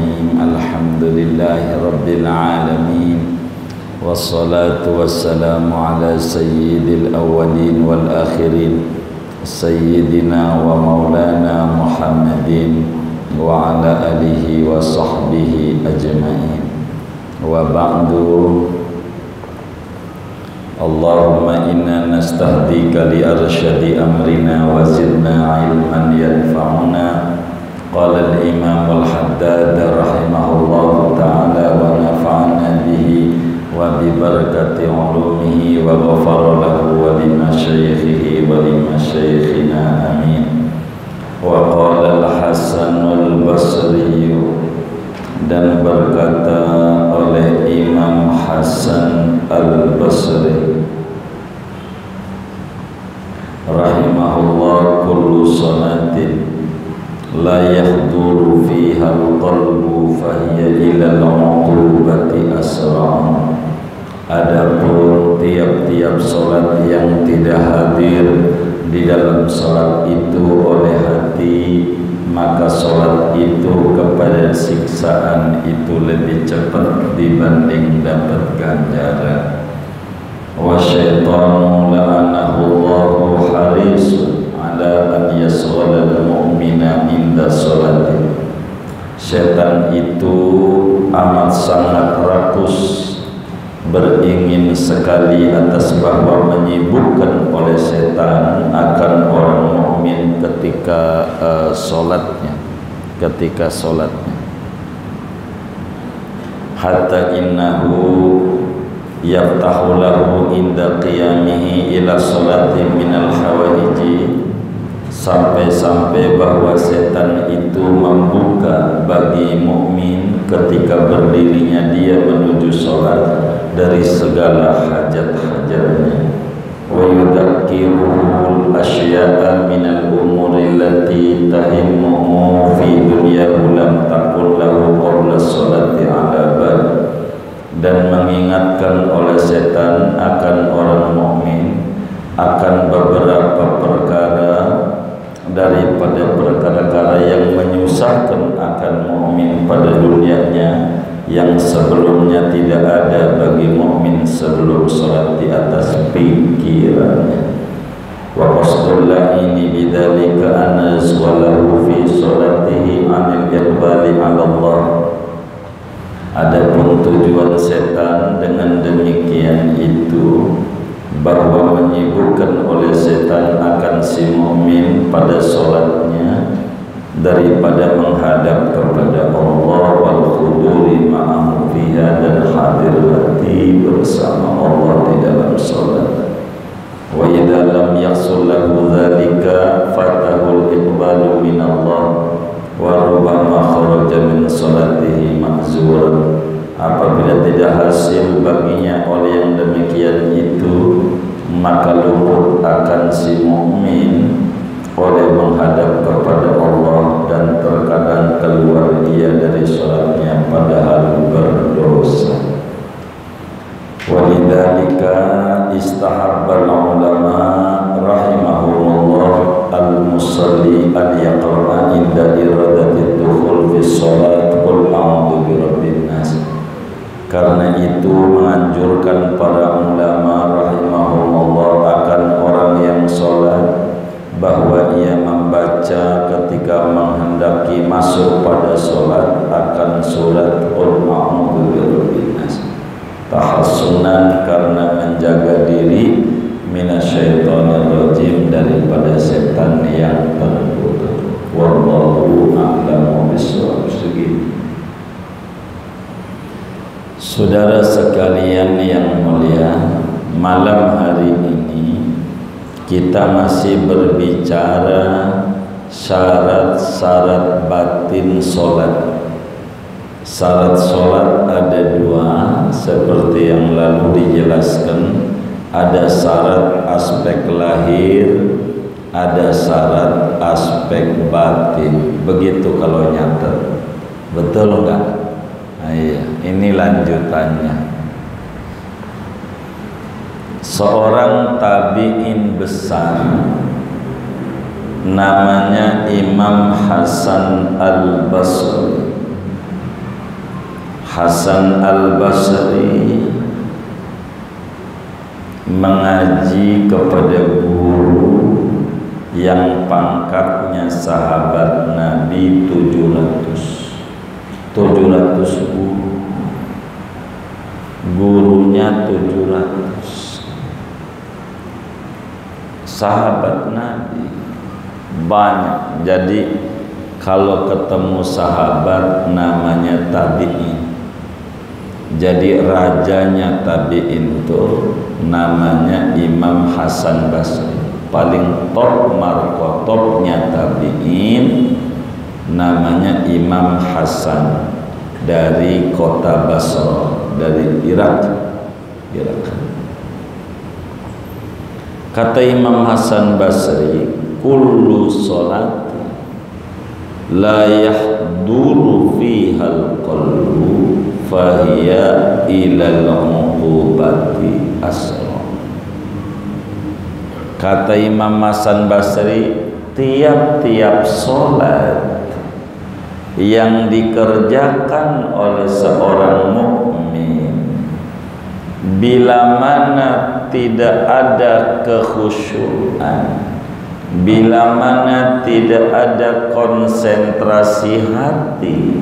Bismillahirrahmanirrahim. Alhamdulillahi Rabbil Alamin. Wassalatu wassalamu ala sayyidil awwalin wal akhirin, Sayyidina wa maulana Muhammadin wa ala alihi wa sahbihi ajma'in. Wa ba'du. Allahumma inna nastahdika li arsyadi amrina wa zidna ilman yanfa'una. Qala al-imam al-haddad rahimahullahu ta'ala wa nafa'ana bihi wa bi barakati ulumihi wa ghafara lahu wa li masyayikhihi wa li masyayikhina amin. Wa qala al-Hasan al-Basri, dan berkata oleh Imam Hasan al-Basri rahimahullah, kullu salatin la yahduru fiha al-qalbu fahiya ila al-uqubati asra'un. Adapun tiap-tiap salat yang tidak hadir di dalam salat itu oleh hati, maka salat itu kepada siksaan itu lebih cepat dibanding dapat ganjaran. Wa syaitanu la'anahullahu harisun ala an yasghala al-mu'mina inda salati. Setan itu amat sangat rakus, beringin sekali atas bahwa menyibukkan oleh setan akan orang mukmin ketika solatnya, hatta innahu yaftahu lahu inda qiyamihi ila salati minal hawaiji, sampai-sampai bahwa setan itu membuka bagi mukmin ketika berdirinya dia menuju salat dari segala hajat-hajatnya. Wa yudzakiruhu asya'a minal umuri allati tahimmuhu fi dunyahu lam takun lahu qabla sholati ala bal, dan mengingatkan oleh setan akan orang mukmin akan beberapa perkara daripada perkara-perkara yang menyusahkan akan mukmin pada dunianya, yang sebelumnya tidak ada bagi mukmin sebelum salat di atas pikirannya. Wa qasdul la'ini bidzalika an yazghalahu fi salatihi 'anil iqbali 'ala Allah. Adapun tujuan setan dengan demikian itu bahwa menyibukkan oleh setan akan si mukmin pada salatnya daripada menghadap kepada Allah wal khuduri ma'ahu fiha, dan hadir hati bersama Allah di dalam salat. Wa idza lam yahsul lahu dzalika fatahul iqbalu min Allah wa rubbama kharaja min salatihi ma'zuran. Apabila tidak hasil baginya oleh yang demikian itu, maka luput akan si mukmin oleh menghadap kepada Allah, dan terkadang keluar dia dari salatnya padahal berdosa. Walidzalika istahabbal ulama rahimahumullah al-musalli an yaqra'a inda iradati dukhul fi shalat qul a'udzu birabbin nas. Karena itu menganjurkan para ulama rahimahumullah akan orang yang sholat bahwa ia membaca ketika menghendaki masuk pada sholat akan surat Qul a'udzu birabbin nas, tahassunan karena menjaga diri minasyaitonir rajim, daripada setan yang terkutuk. Wallahu a'lamu bishawab. Saudara sekalian yang mulia, malam hari ini kita masih berbicara syarat-syarat batin solat. Syarat solat ada dua, seperti yang lalu dijelaskan. Ada syarat aspek lahir, ada syarat aspek batin. Begitu kalau nyatet, betul enggak? Iya, ini lanjutannya. Seorang tabi'in besar namanya Imam Hasan al-Basri Hasan Al-Basri mengaji kepada guru yang pangkatnya sahabat Nabi 700 gurunya 700 sahabat Nabi banyak. Jadi kalau ketemu sahabat namanya tabi'in. Jadi rajanya tabi'in itu namanya Imam Hasan Basri. Paling top markotopnya tabi'in namanya Imam Hasan dari kota Basra, dari Irak. Kata Imam Hasan Basri, kullu sholati la yahduru fiha al-qalbu fahiya ilal uqubati asra. Kata Imam Hasan Basri, tiap-tiap sholat yang dikerjakan oleh seorang mukmin bila mana tidak ada kekhusyuan, bila mana tidak ada konsentrasi hati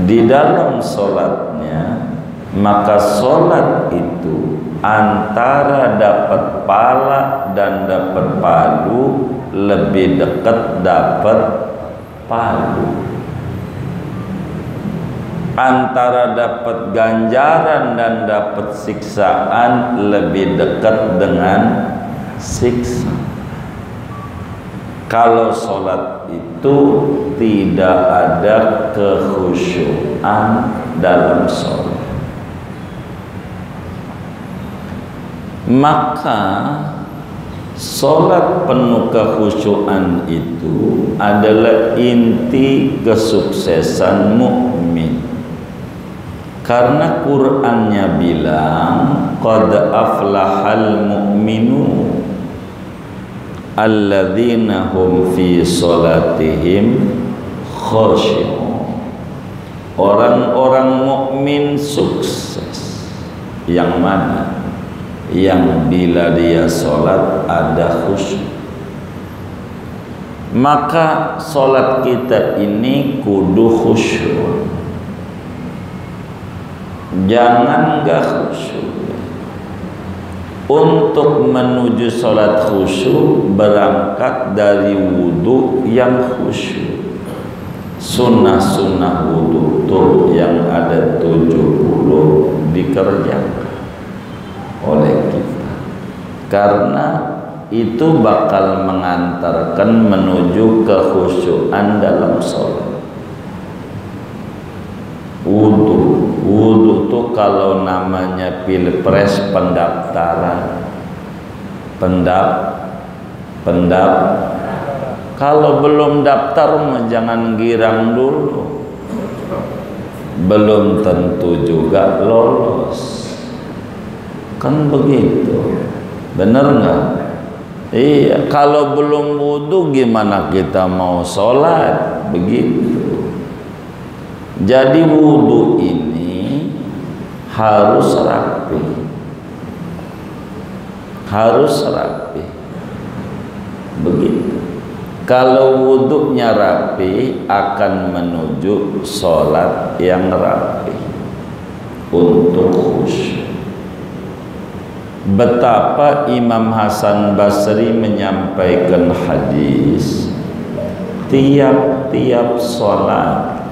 di dalam sholatnya, maka sholat itu antara dapat pala dan dapat palu lebih dekat dapat palu. Antara dapat ganjaran dan dapat siksaan lebih dekat dengan siksa. Kalau sholat itu tidak ada kekhusyuan dalam sholat, maka sholat penuh kekhusyuan itu adalah inti kesuksesan mukmin. Karena Qur'annya bilang qad aflahal mu'minun alladzina hum fi sholatihim khashi'un. Orang-orang mukmin sukses yang mana? Yang bila dia sholat ada khusyuk. Maka sholat kita ini kudu khusyuk. Jangan gak khusyuk. Untuk menuju sholat khusyuk berangkat dari wudhu yang khusyuk. Sunnah-sunnah wudhu tuh yang ada 70 dikerjakan oleh kita, karena itu bakal mengantarkan menuju kekhusyuan dalam sholat. Wudhu tuh kalau namanya pilpres pendaftaran, kalau belum daftar jangan girang dulu, belum tentu juga lolos. Kan begitu, bener nggak? Iya, kalau belum wudhu gimana kita mau sholat? Begitu. Jadi wudhu ini harus rapi, begitu. Kalau wudhunya rapi akan menuju sholat yang rapi untuk khusyuk. Betapa Imam Hasan Basri menyampaikan hadis, tiap-tiap sholat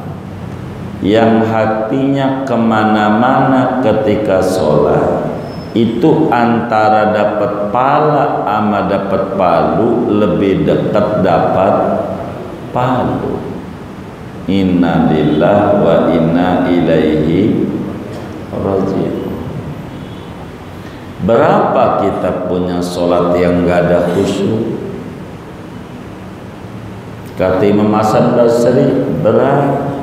yang hatinya kemana-mana ketika sholat itu antara dapat pala sama dapat palu lebih dekat dapat palu. Inna lillahi wa inna ilaihi raji'un. Berapa kita punya sholat yang gak ada khusyuk? Kata Imam Hasan Basri, berat.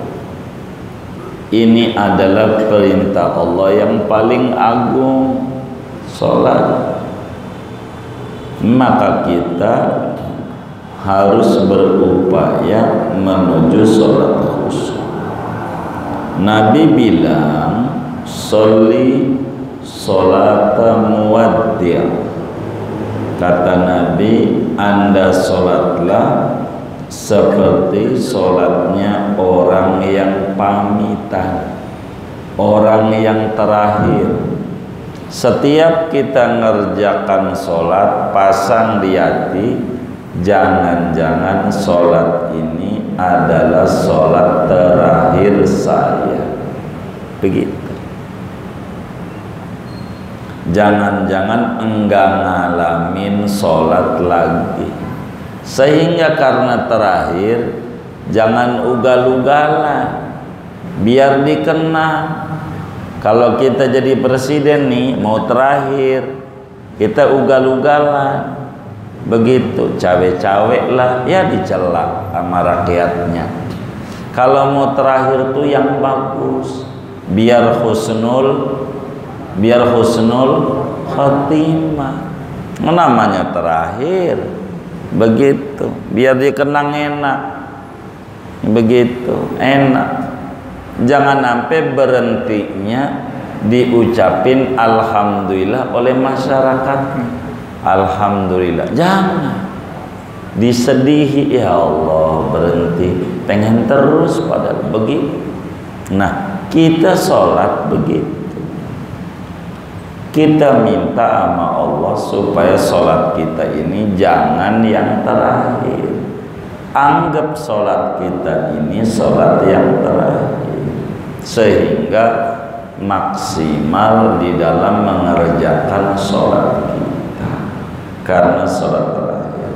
Ini adalah perintah Allah yang paling agung, sholat. Maka kita harus berupaya menuju sholat khusyuk. Nabi bilang sholli sholata muwaddi'. Kata Nabi, Anda sholatlah seperti sholatnya orang yang pamitan, orang yang terakhir. Setiap kita ngerjakan sholat, pasang di hati, jangan-jangan sholat ini adalah sholat terakhir saya. Begitu. Jangan-jangan enggak ngalamin sholat lagi. Sehingga karena terakhir, jangan ugal-ugalan, biar dikenang. Kalau kita jadi presiden nih, mau terakhir, kita ugal-ugalan, begitu, cawe-cawe lah, ya dicela sama rakyatnya. Kalau mau terakhir tuh yang bagus, biar husnul khatimah. Namanya terakhir, begitu, biar dikenang enak, begitu, enak. Jangan sampai berhentinya diucapin alhamdulillah oleh masyarakatnya. Alhamdulillah, jangan disedihi, ya Allah berhenti, pengen terus padahal begitu. Nah, kita sholat begitu. Kita minta sama Allah supaya sholat kita ini jangan yang terakhir. Anggap sholat kita ini sholat yang terakhir, sehingga maksimal di dalam mengerjakan sholat kita, karena sholat terakhir.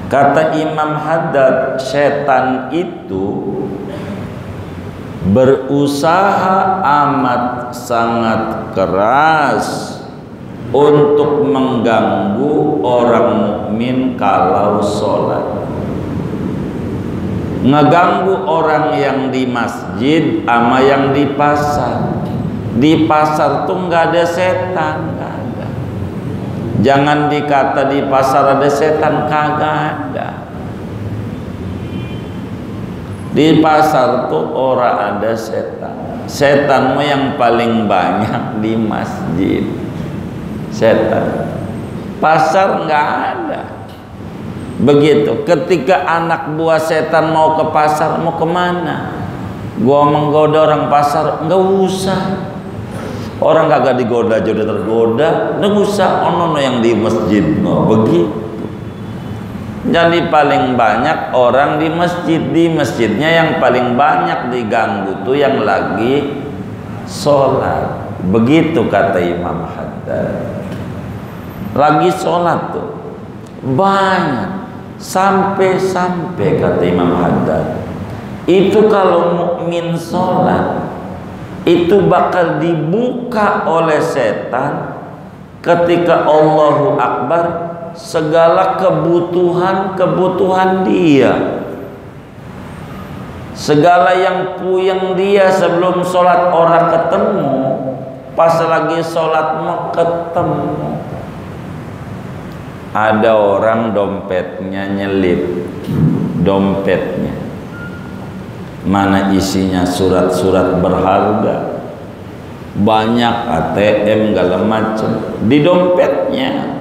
Kata Imam Haddad, setan itu berusaha amat sangat keras untuk mengganggu orang mukmin kalau sholat. Ngeganggu orang yang di masjid sama yang di pasar. Di pasar tuh nggak ada setan, nggak ada. Jangan dikata di pasar ada setan, kagak ada. Di pasar tuh orang ada setan. Setanmu yang paling banyak di masjid. Setan. Pasar nggak ada. Begitu. Ketika anak buah setan mau ke pasar, mau kemana? Gua menggoda orang pasar, nggak usah. Orang kagak digoda aja udah tergoda, nggak usah. Ono yang di masjid, no, begitu. Jadi paling banyak orang di masjid, di masjidnya yang paling banyak diganggu tuh yang lagi sholat. Begitu kata Imam Haddad. Lagi sholat tuh banyak, sampai kata Imam Haddad, itu kalau mukmin sholat itu bakal dibuka oleh setan ketika Allahu Akbar segala kebutuhan dia, segala yang puyeng dia sebelum sholat orang ketemu, pas lagi sholat mau ketemu. Ada orang dompetnya nyelip, dompetnya mana isinya surat-surat berharga, banyak ATM segala macam di dompetnya.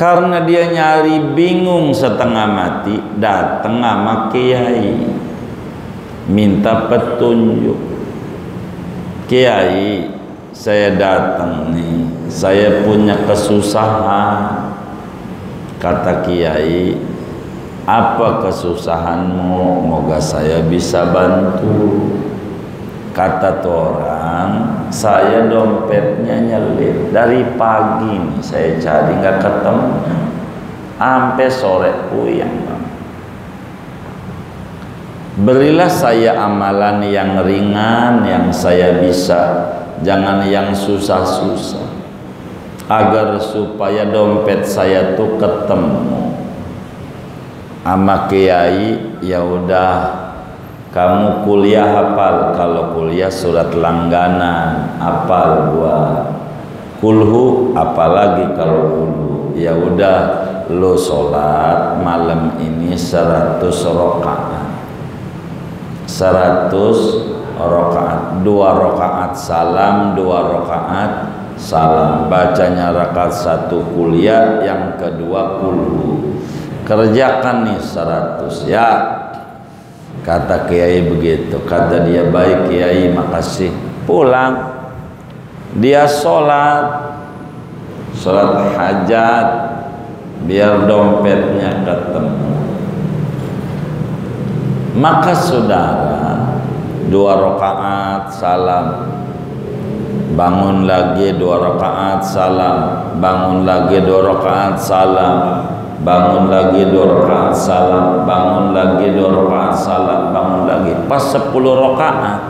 Karena dia nyari bingung setengah mati, datang sama kiai minta petunjuk. Kiai, saya datang nih, saya punya kesusahan. Kata kiai, apa kesusahanmu? Moga saya bisa bantu. Kata tuh orang, saya dompetnya nyelip dari pagi nih, saya cari nggak ketemu, sampai sore puyeng. Berilah saya amalan yang ringan, yang saya bisa, jangan yang susah-susah, agar supaya dompet saya tuh ketemu. Sama kiai, ya udah, kamu kuliah hafal, kalau kuliah surat langganan hafal buat kulhu, apalagi kalau kulhu. Ya udah, lo sholat malam ini 100 rakaat. 100 rakaat, 2 rakaat salam, 2 rakaat salam. Bacanya rakaat 1 kuliah, yang kedua kulhu. Kerjakan nih 100 ya. Kata kiai begitu. Kata dia, baik kiai, makasih. Pulang. Dia sholat hajat biar dompetnya ketemu. Maka saudara 2 rakaat salam, bangun lagi 2 rakaat salam, bangun lagi 2 rakaat salam, bangun lagi 2 rakaat salam, bangun lagi 2 rakaat salam, bangun lagi. Pas 10 rakaat,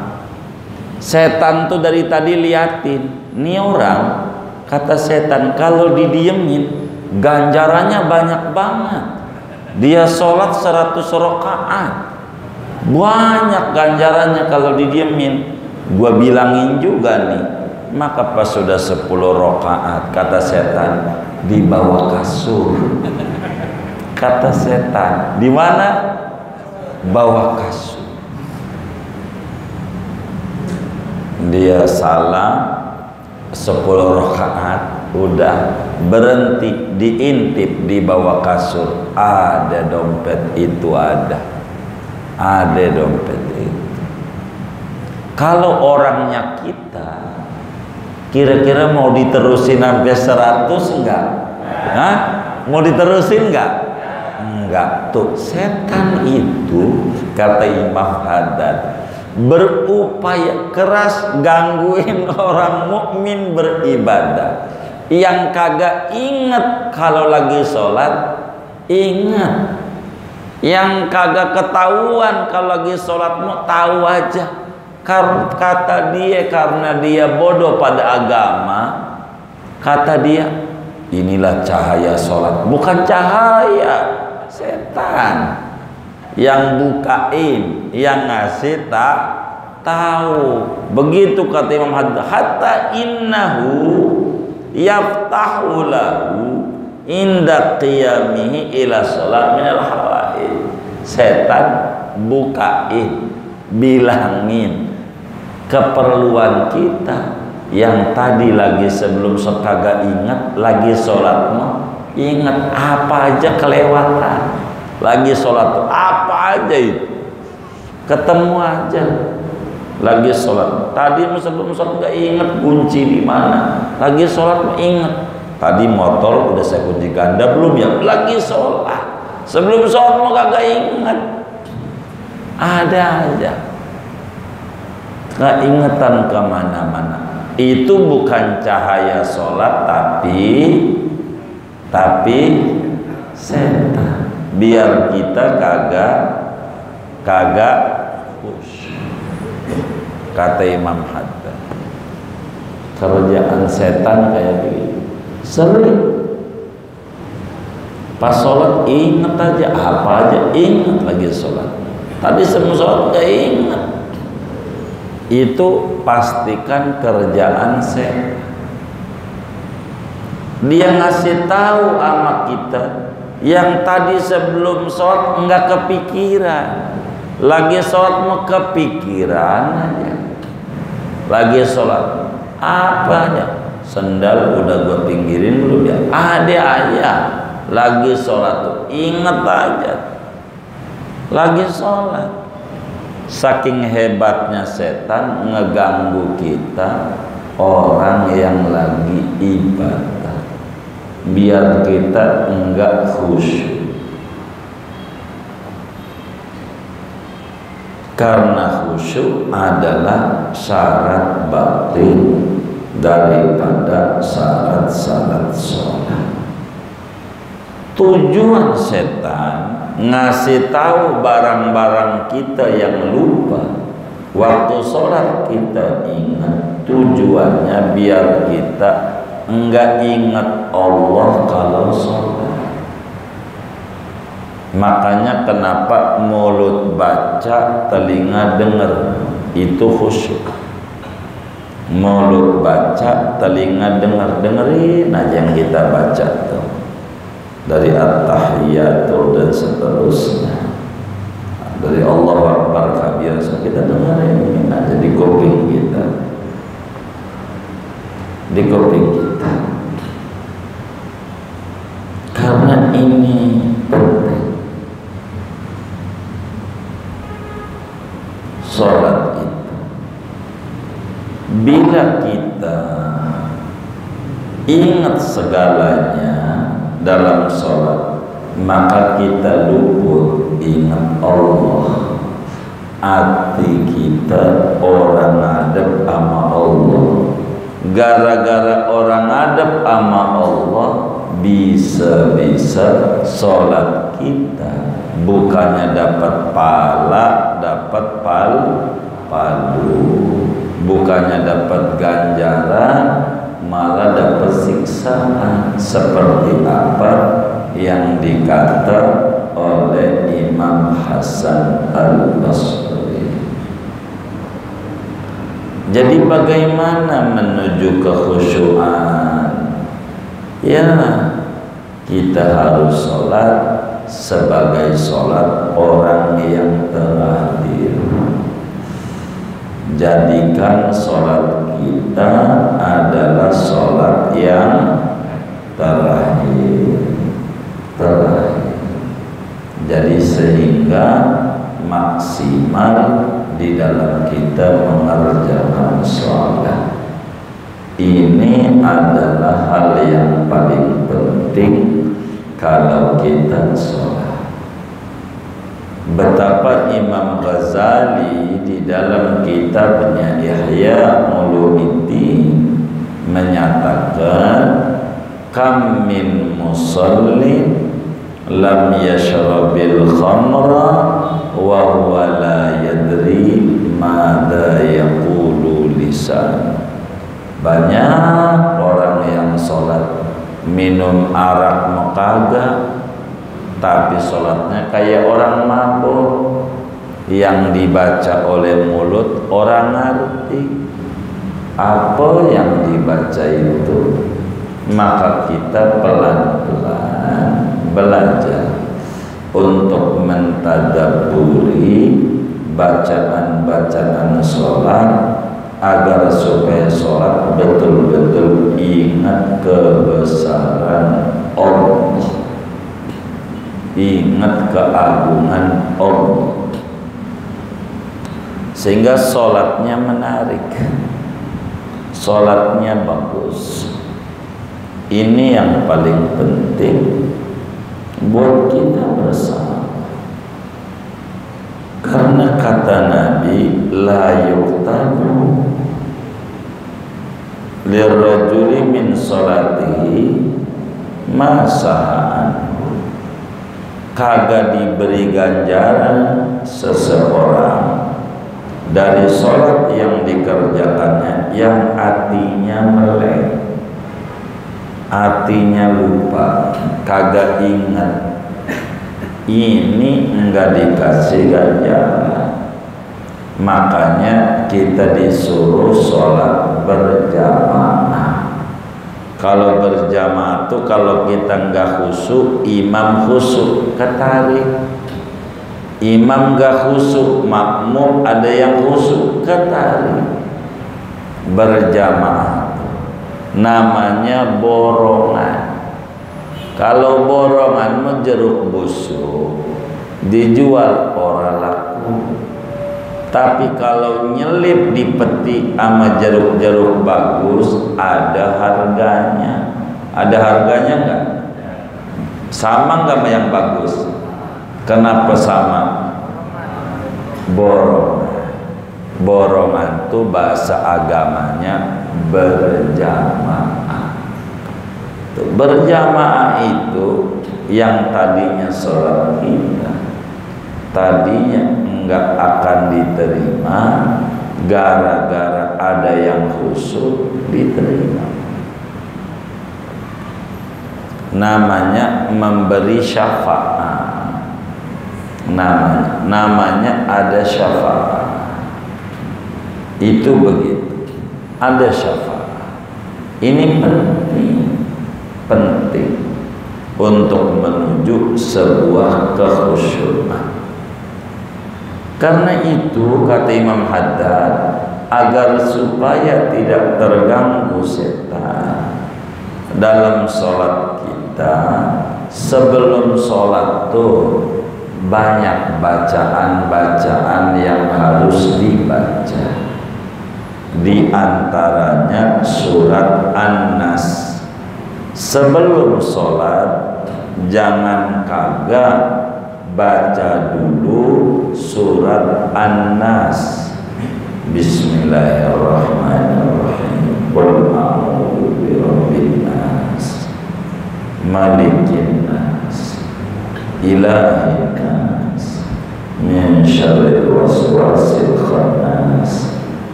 setan tuh dari tadi liatin, nih orang, kata setan, kalau didiemin ganjarannya banyak banget. Dia sholat 100 rakaat, banyak ganjarannya kalau didiemin. Gua bilangin juga nih. Maka pas sudah 10 rakaat, kata setan, di bawah kasur. Kata setan, di mana? Bawah kasur. Dia salam 10 rakaat, udah berhenti, diintip di bawah kasur. Ada dompet itu, ada dompet itu. Kalau orangnya kita, kira-kira mau diterusin sampai 100 enggak? Hah? Mau diterusin enggak? Enggak. Tuh setan itu, kata Imam Haddad, berupaya keras gangguin orang mukmin beribadah. Yang kagak inget kalau lagi sholat, ingat. Yang kagak ketahuan kalau lagi sholat, mau tahu aja. Kata dia, karena dia bodoh pada agama, kata dia, inilah cahaya sholat. Bukan cahaya, setan yang bukain, yang ngasih tahu. Begitu kata Imam Haddad, hatta innahu yaftahu lahu inda qiyamihi ila sholat minal hawaid. Setan bukain, bilangin keperluan kita yang tadi lagi sebelum kagak ingat, lagi sholat mah ingat, apa aja kelewatan. Lagi sholat tuh apa aja itu ketemu aja. Lagi sholat tadi sebelum sholat nggak inget kunci di mana, lagi sholat inget tadi motor udah saya kunci ganda belum ya, lagi sholat. Sebelum sholat mau kagak inget, ada aja keingetan kemana-mana. Itu bukan cahaya sholat, tapi setan. Biar kita kagak khusyuk. Kata Imam Haddad, kerjaan setan kayak begini. Sering pas sholat inget aja, apa aja inget lagi sholat. Tadi sebelum sholat gak inget. Itu pastikan kerjaan setan. Dia ngasih tahu sama kita yang tadi sebelum sholat enggak kepikiran, lagi sholat mau kepikiran aja. Lagi sholat apanya, sendal udah gue pinggirin belum ya, ada aja. Lagi sholat tuh inget aja, lagi sholat. Saking hebatnya setan ngeganggu kita, orang yang lagi ibadah, biar kita enggak khusyuk. Karena khusyuk adalah syarat batin daripada syarat-syarat sholat. Tujuan setan ngasih tahu barang-barang kita yang lupa, waktu sholat kita ingat. Tujuannya biar kita enggak ingat Allah kalau sholat. Makanya kenapa mulut baca, telinga dengar, itu khusyuk. Mulut baca, telinga dengar, dengerin aja yang kita baca tuh, dari at-tahiyatul dan seterusnya, dari Allahu Akbar kabir. di kuping kita. Karena ini penting. Sholat itu, bila kita ingat segalanya dalam sholat, maka kita luput ingat Allah. Hati kita orang adab sama Allah. Gara-gara orang adab sama Allah, bisa-bisa sholat kita bukannya dapat pahala, dapat palu, bukannya dapat ganjaran, malah dapat siksaan. Seperti apa yang dikata oleh Imam Hasan Al-Basri. Jadi bagaimana menuju kekhusyuan? Ya, kita harus sholat sebagai sholat orang yang terakhir. Jadikan sholat kita adalah sholat yang terakhir. Jadi sehingga maksimal di dalam kita mengerjakan sholat. Ini adalah hal yang paling penting kalau kita sholat. Betapa Imam Ghazali di dalam kitabnya Ihya Ulumuddin menyatakan, kam min musallin lam yashrabil khamra wa huwa la yadri madza yaqulu lisan. Banyak orang yang sholat minum arak mekagak, tapi sholatnya kayak orang mabuk. Yang dibaca oleh mulut orang ngerti apa yang dibaca itu. Maka kita pelan-pelan belajar untuk mentadabburi bacaan-bacaan sholat, agar supaya sholat betul-betul ingat kebesaran Allah, ingat keagungan Allah, sehingga sholatnya menarik, sholatnya bagus. Ini yang paling penting buat kita bersama. Karena kata Nabi, la yuqtabu lirrajuli min sholatihi ma saha'an. Kagak diberi ganjaran seseorang dari sholat yang dikerjakannya yang hatinya melek, hatinya lupa, kagak ingat. Ini enggak dikasih ganjaran. Makanya kita disuruh sholat berjamaah. Kalau berjamaah tuh kalau kita enggak khusyuk, imam khusyuk, ketarik. Imam enggak khusyuk, makmum ada yang khusyuk, ketarik. Berjamaah namanya borongan. Kalau borongan mah jeruk busuk, dijual orang laku. Tapi kalau nyelip di peti sama jeruk-jeruk bagus, ada harganya. Ada harganya enggak? Sama enggak sama yang bagus? Kenapa sama? Borongan. Borongan itu bahasa agamanya berjamaah. Berjamaah itu yang tadinya sholat kita tadinya enggak akan diterima, gara-gara ada yang khusyuk diterima. Namanya memberi syafaat. Namanya ada syafaat. Itu begitu. Ada syafaat. Ini penting untuk menuju sebuah kekhusyukan. Karena itu kata Imam Haddad, agar supaya tidak terganggu setan dalam sholat kita. Sebelum sholat tuh banyak bacaan-bacaan yang harus dibaca. Di antaranya surat An-Nas. Sebelum sholat jangan kagak baca dulu surat An-Nas. Bismillahirrahmanirrahim. Qul a'udzu birabbin nas, malikin nas, ilahin nas, min syarril waswasil khannas,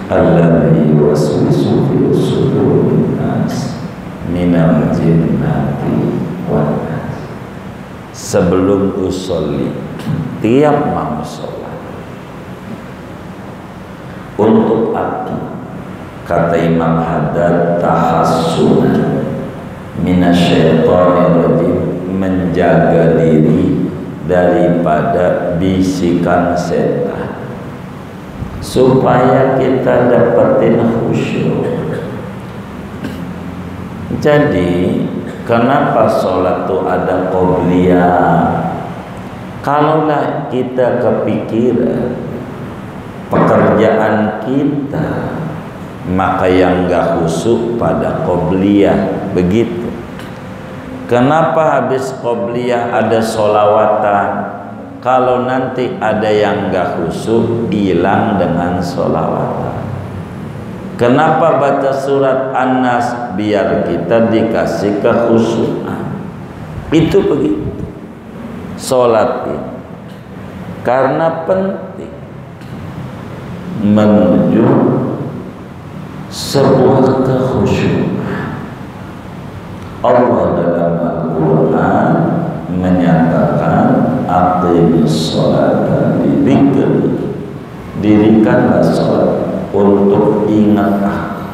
alladzi yuwaswisu fi sudurin nas, minal jinnati wan nas. Sebelum usolli, tiap mau sholat, untuk apa? Kata Imam Haddad, tahassunan minasyaitonir rajim, menjaga diri daripada bisikan setan, supaya kita dapetin khusyuk. Jadi kenapa sholat itu ada qobliyah? Kalaulah kita kepikiran pekerjaan kita, maka yang gak khusyuk pada qobliyah. Begitu. Kenapa habis qobliyah ada sholawatan? Kalau nanti ada yang gak khusyuk, hilang dengan sholawatan. Kenapa baca surat An-Nas? Biar kita dikasih kekhusyukan. Itu begitu sholat ini, karena penting menuju sebuah kekhusyukan. Allah dalam Al-Quran menyatakan aqimus sholata lidzikri, dirikanlah sholat untuk ingat aku,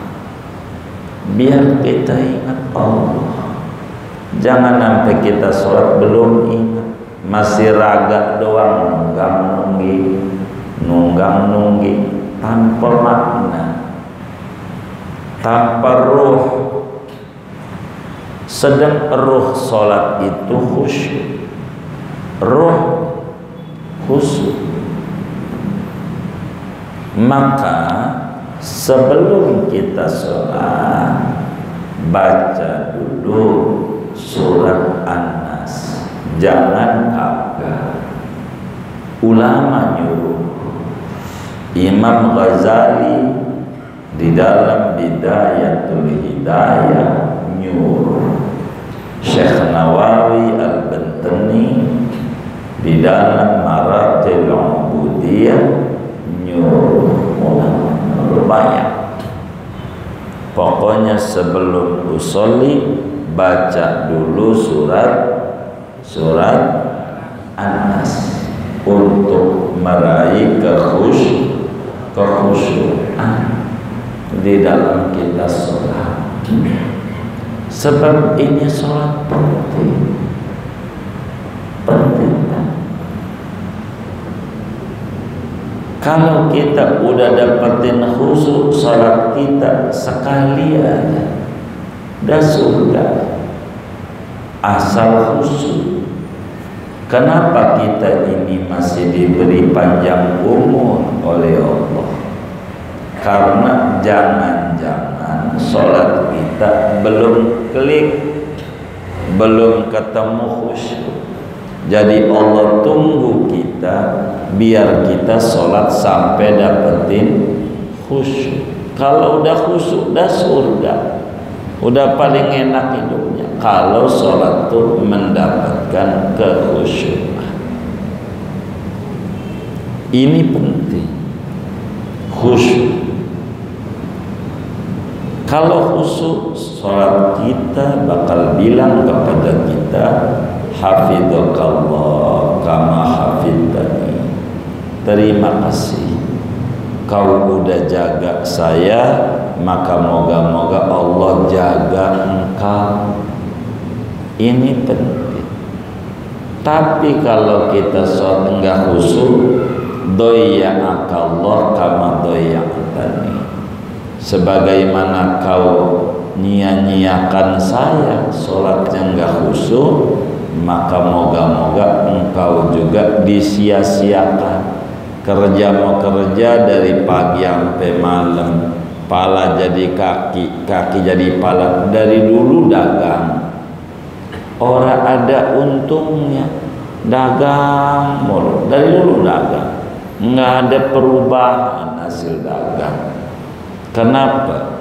biar kita ingat Allah. Jangan sampai kita sholat belum ingat, masih raga doang, nunggang-nunggi tanpa makna, tanpa ruh. Sedang ruh sholat itu khusyuk, ruh khusyuk. Maka sebelum kita sholat, baca dulu surat An-Nas. Jangan kagak. Ulama nyuruh, Imam Ghazali di dalam Bidayatul Hidayah nyuruh, Syekh Nawawi Al-Bantani di dalam Maratil Ubudiyah nyuruh. Ulama banyak. Pokoknya sebelum usolli baca dulu surat An-Nas untuk meraih kekhusyukan di dalam kita sholat. Sebab ini sholat penting. Kalau kita udah dapetin khusyuk, sholat kita sekalian dah surga. Asal khusyuk. Kenapa kita ini masih diberi panjang umur oleh Allah? Karena jangan-jangan sholat kita belum klik, belum ketemu khusyuk. Jadi Allah tunggu kita biar kita sholat sampai dapetin khusyuk. Kalau udah khusyuk, udah surga, udah paling enak hidupnya. Kalau sholat tuh mendapatkan kekhusyukan, ini penting. Khusyuk. Kalau khusyuk, sholat kita bakal bilang kepada kita, hafidhakallah kama hafidhani. Terima kasih, kau udah jaga saya, maka moga-moga Allah jaga engkau. Ini penting. Tapi kalau kita sholat enggak khusyuk, doya'akallah kama doya'ta. Tani, sebagaimana kau nyia-nyiakan saya, sholatnya enggak khusyuk, maka moga-moga engkau juga disia-siakan. Kerja mau kerja dari pagi sampai malam, pala jadi kaki, kaki jadi pala. Dari dulu dagang, orang ada untungnya, dagang mulu. Dari dulu dagang, nggak ada perubahan hasil dagang. Kenapa?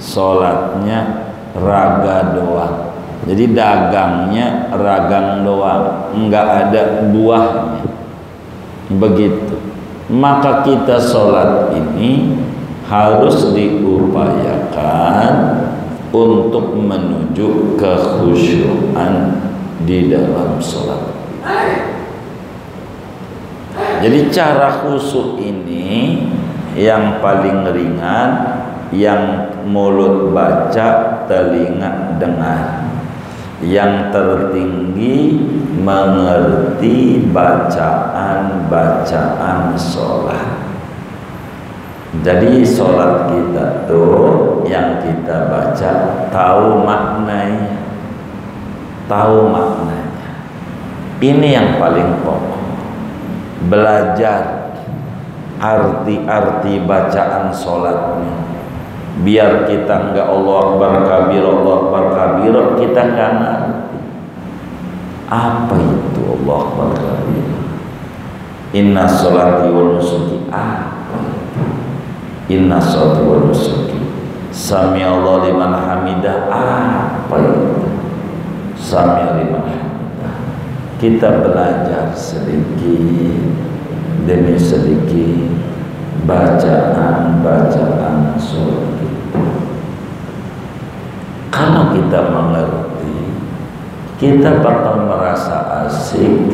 Sholatnya raga doang, jadi dagangnya ragang doang, nggak ada buahnya. Begitu. Maka kita sholat ini harus diupayakan untuk menuju kekhusyuan di dalam sholat. Jadi cara khusyuk ini yang paling ringan, yang mulut baca, telinga dengar. Yang tertinggi mengerti bacaan-bacaan sholat. Jadi sholat kita tuh yang kita baca tahu maknanya, tahu maknanya. Ini yang paling pokok. Belajar arti-arti bacaan sholatnya, biar kita enggak Allah Akbar kabir, kita enggak ngerti apa itu Allah Akbar kabir. Inna sholati wa nusuki, apa itu inna sholati wa nusuki, sami Allah liman hamidah, apa itu sami liman hamidah. Kita belajar sedikit demi sedikit bacaan-bacaan sholat. Kalau kita mengerti, kita bakal merasa asik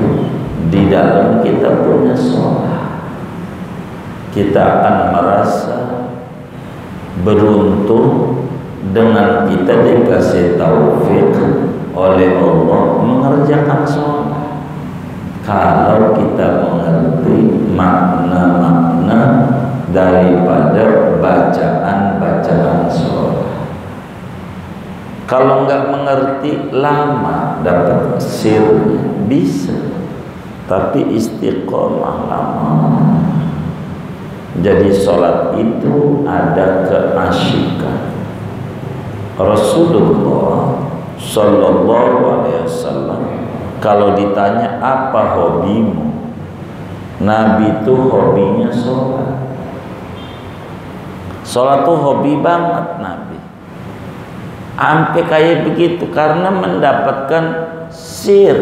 di dalam kita punya sholat. Kita akan merasa beruntung dengan kita dikasih taufik oleh Allah mengerjakan sholat. Kalau kita mengerti makna-makna daripada bacaan-bacaan sholat. Kalau nggak mengerti, lama dapat sirnya bisa, tapi istiqomah lama. Jadi sholat itu ada keasyikan. Rasulullah Sallallahu Alaihi Wasallam kalau ditanya apa hobimu, Nabi itu hobinya sholat. Sholat tuh hobi banget Nabi. Sampai kayak begitu karena mendapatkan sir.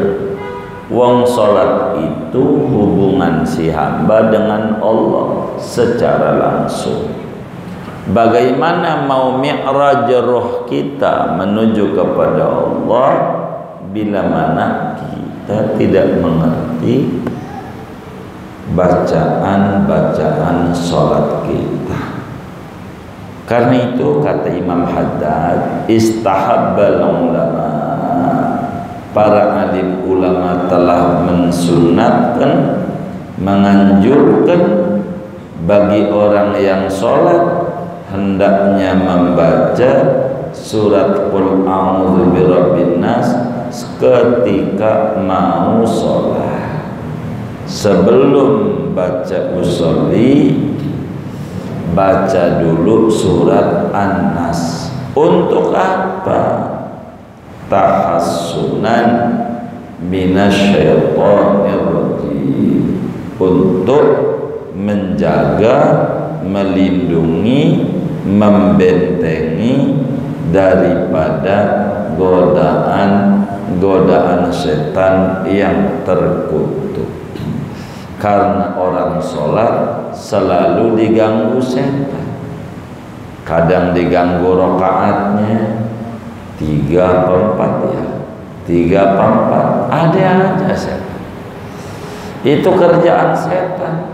Wong sholat itu hubungan si hamba dengan Allah secara langsung. Bagaimana mau mi'raj roh kita menuju kepada Allah bila mana kita tidak mengerti bacaan-bacaan sholat kita. Karena itu kata Imam Haddad, istahabbal ulama, para alim ulama telah mensunatkan, menganjurkan bagi orang yang sholat hendaknya membaca surat Qul a'udzu birabbin nas ketika mau sholat. Sebelum baca usolli, baca dulu surat An-Nas. Untuk apa? Tahassunan minasyaitonir rajim, untuk menjaga, melindungi, membentengi daripada godaan setan yang terkutuk. Karena orang sholat selalu diganggu setan. Kadang diganggu rakaatnya 3 per 4 ya, 3 per 4 ada aja setan. Itu kerjaan setan.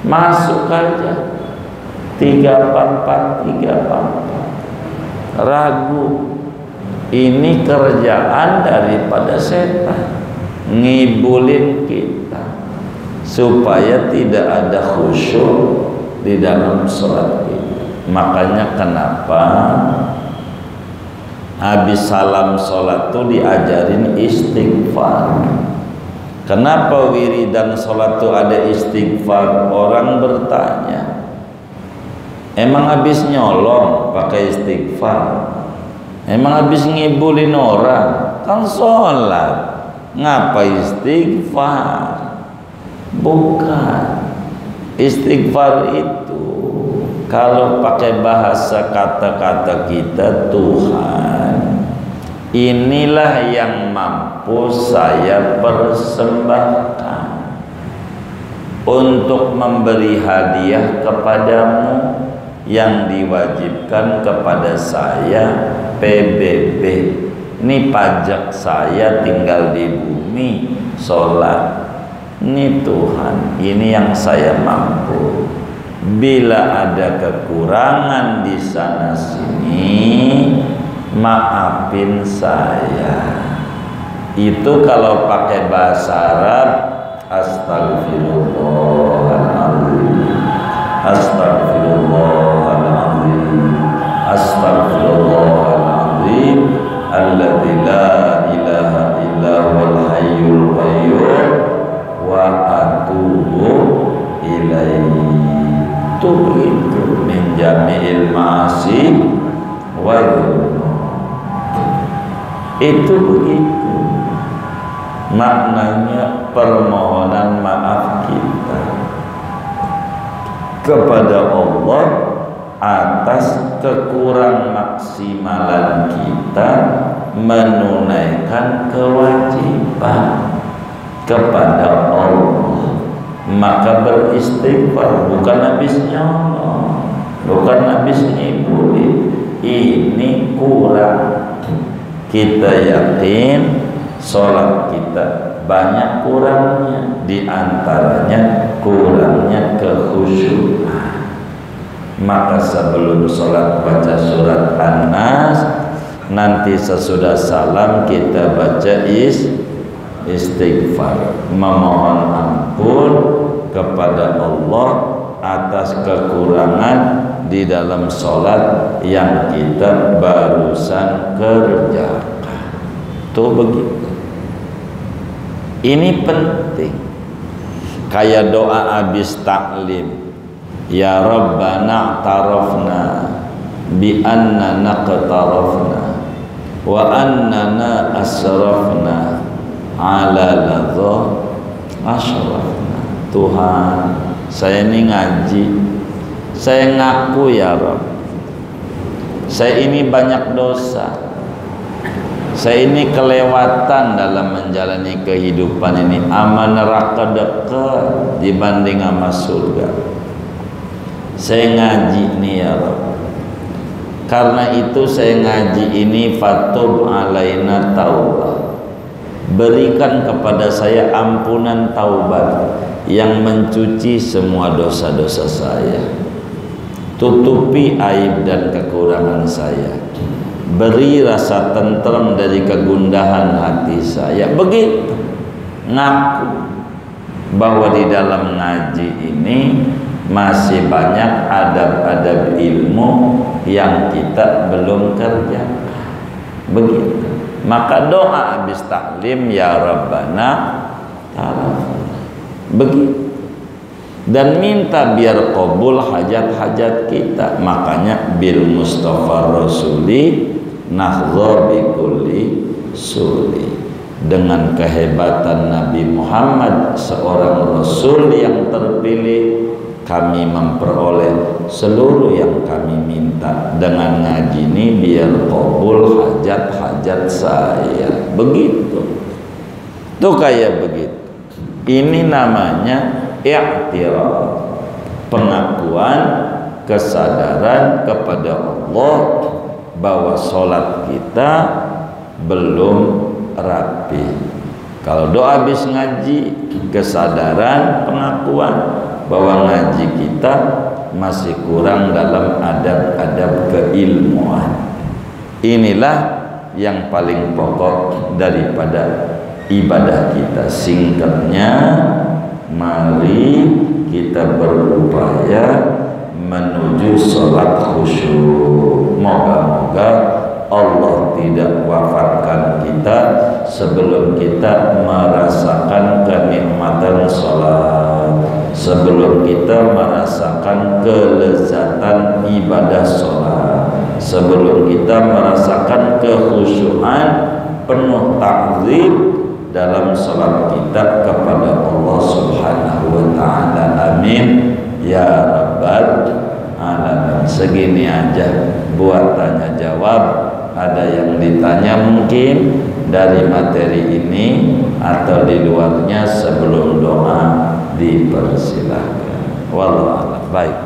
Masuk aja 3 per 4, 3 per 4. Ragu. Ini kerjaan daripada setan, ngibulin kita supaya tidak ada khusyuk di dalam sholat kita. Makanya kenapa habis salam sholat tuh diajarin istighfar. Kenapa wiridan sholat tuh ada istighfar? Orang bertanya, emang habis nyolong pakai istighfar? Emang habis ngibulin orang? Kan sholat, ngapa istighfar? Bukan. Istighfar itu kalau pakai bahasa kata-kata kita, Tuhan, inilah yang mampu saya persembahkan untuk memberi hadiah kepadamu yang diwajibkan kepada saya PBB. Ini pajak saya tinggal di bumi, sholat. Ini Tuhan, ini yang saya mampu. Bila ada kekurangan di sana sini, maafin saya. Itu kalau pakai bahasa Arab, astagfirullahaladzim, astagfirullahaladzim, astagfirullahaladzim, alladzi la ilaha illa huwal hayyul qayyum wa atubu ilaihi. Itu begitu, min jami'il ma'asi wa itu begitu maknanya, permohonan maaf kita kepada Allah atas kekurang maksimalan kita menunaikan kewajiban kepada Allah. Maka beristighfar, bukan habis nyolong, bukan habis ngibulin. Ini kurang. Kita yakin sholat kita banyak kurangnya, di antaranya kurangnya kekhusyuan. Maka sebelum sholat baca surat An-Nas, nanti sesudah salam kita baca istighfar, memohon ampun kepada Allah atas kekurangan di dalam sholat yang kita barusan kerjakan. Tuh begitu. Ini penting. Kayak doa habis taklim, ya Rabbana tarafna bi annana qtarafna wa annana asrafna ala ladha asrafna. Tuhan, saya ini ngaji, saya ngaku ya Rabb, saya ini banyak dosa, saya ini kelewatan dalam menjalani kehidupan ini, ama neraka dekat dibanding sama surga. Saya ngaji nih ya Rabb, karena itu saya ngaji ini, fatub alaina taubah, berikan kepada saya ampunan taubat yang mencuci semua dosa-dosa saya, tutupi aib dan kekurangan saya, beri rasa tenteram dari kegundahan hati saya. Begitu ngaku bahwa di dalam ngaji ini masih banyak adab-adab ilmu yang kita belum kerjakan. Begitu. Maka doa habis taklim, ya Rabbana tarafna, begitu, dan minta biar qabul hajat-hajat kita. Makanya bil Mustafa Rasuli nahdha bi kulli suli, dengan kehebatan Nabi Muhammad seorang Rasul yang terpilih, kami memperoleh seluruh yang kami minta. Dengan ngaji ini biar qabul hajat-hajat saya. Begitu. Tuh kayak begitu. Ini namanya i'tiraf, pengakuan, kesadaran kepada Allah bahwa sholat kita belum rapi. Kalau doa habis ngaji, kesadaran, pengakuan bahwa ngaji kita masih kurang dalam adab-adab keilmuan. Inilah yang paling pokok daripada ibadah kita. Singkatnya, mari kita berupaya menuju sholat khusyuk. Moga-moga Allah tidak wafatkan kita sebelum kita merasakan kenikmatan sholat, sebelum kita merasakan kelezatan ibadah sholat, sebelum kita merasakan kekhusyuan penuh takzim dalam sholat kita kepada Allah Subhanahu wa ta'ala. Amin ya rabbal alamin. Segini aja buat tanya jawab. Ada yang ditanya mungkin dari materi ini atau di luarnya, sebelum doa dipersilahkan. Wallahu a'lam. Baik.